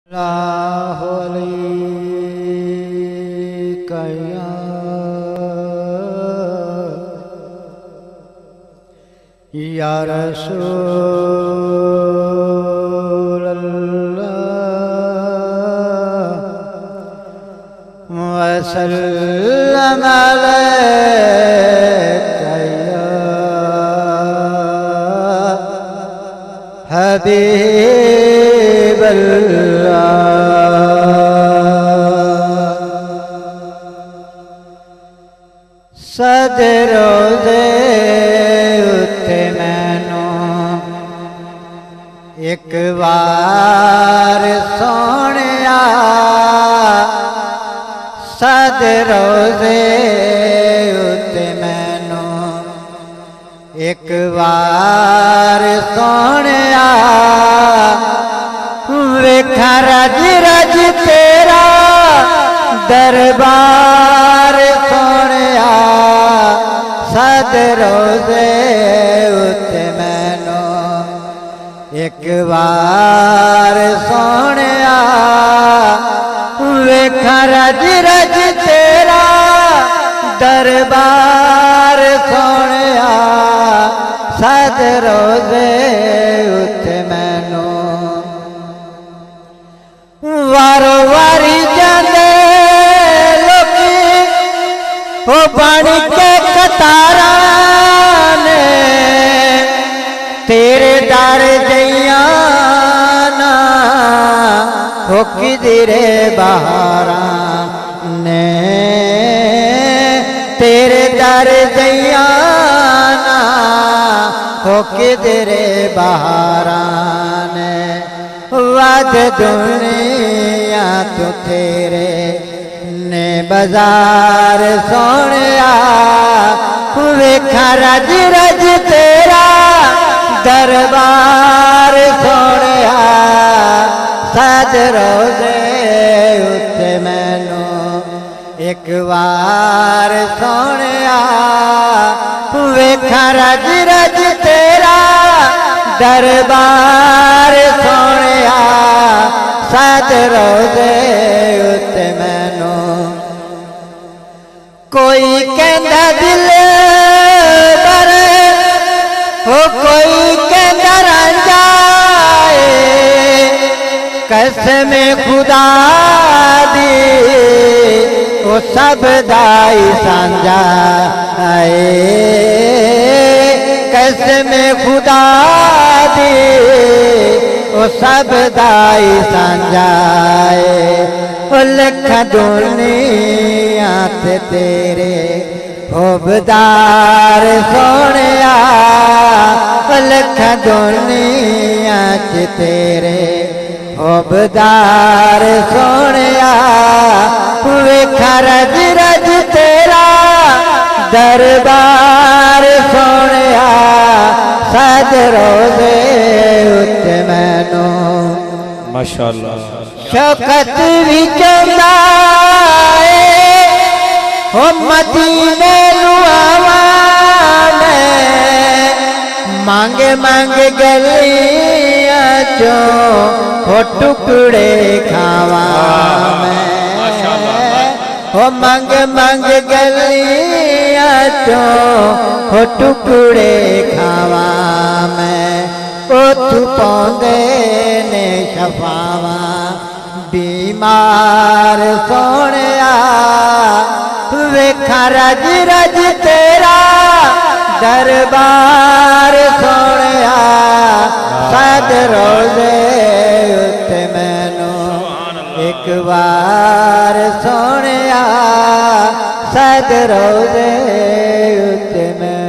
या रसूल अल्लाह वसल्लम अलैका या हबीब सद रोज़े उत्ते मैनू एक बार सोनिया सद रोज़े उत्ते मैनू एक बार सोनिया वेखा रज रज तेरा दरबार सोनिया सद रोज़े उत्ते मैनू एक बार सोनिया वेखा रज रज तेरा दरबार सोनिया सद रोज़े उत्ते मैनू वारो वारी जांदे लोकी हो बन के कतारा ने तेरे दर जइया ना हो किधरे बहारा ने तेरे दर जइया ना हो किधरे बहारा ने वद दुनिया तो तेरे ने बाजार सोनिया वेखा रज रज तेरा दरबार सोनिया सद रोज़े उत्ते मैनू एक बार सोनिया वेखा रज रज तेरा दरबार सोनिया सद रोज़े उत्ते मैनू कोई कहंदा दिल पर हो कोई कहंदा रांझा कसम खुदा दी वो सब दाई सांझा आए कसम खुदा दी वो सब दाई सांझा आए लख दुनिया ते तेरे होबदार सोनिया लख दुनिया च तेरे होबदार सोनिया वेखा रज रज तेरा दरबार सोनिया सद रोज़े उत्ते मैनू माशाअल्लाह शौकत भी चंदा हो मदीने लुआवाने मांग मांग गलियां चो हो टुकड़े खावा मैं हो मांग मांग गलियां चो हो टुकड़े खावा मैं ओथू पौंदे ने शफावा बीमार सोनिया वेखा रज रज तेरा दरबार सोनिया सद रोज़े उत्ते मैनू एक बार सोनिया सद रोज़े उत्ते मैनू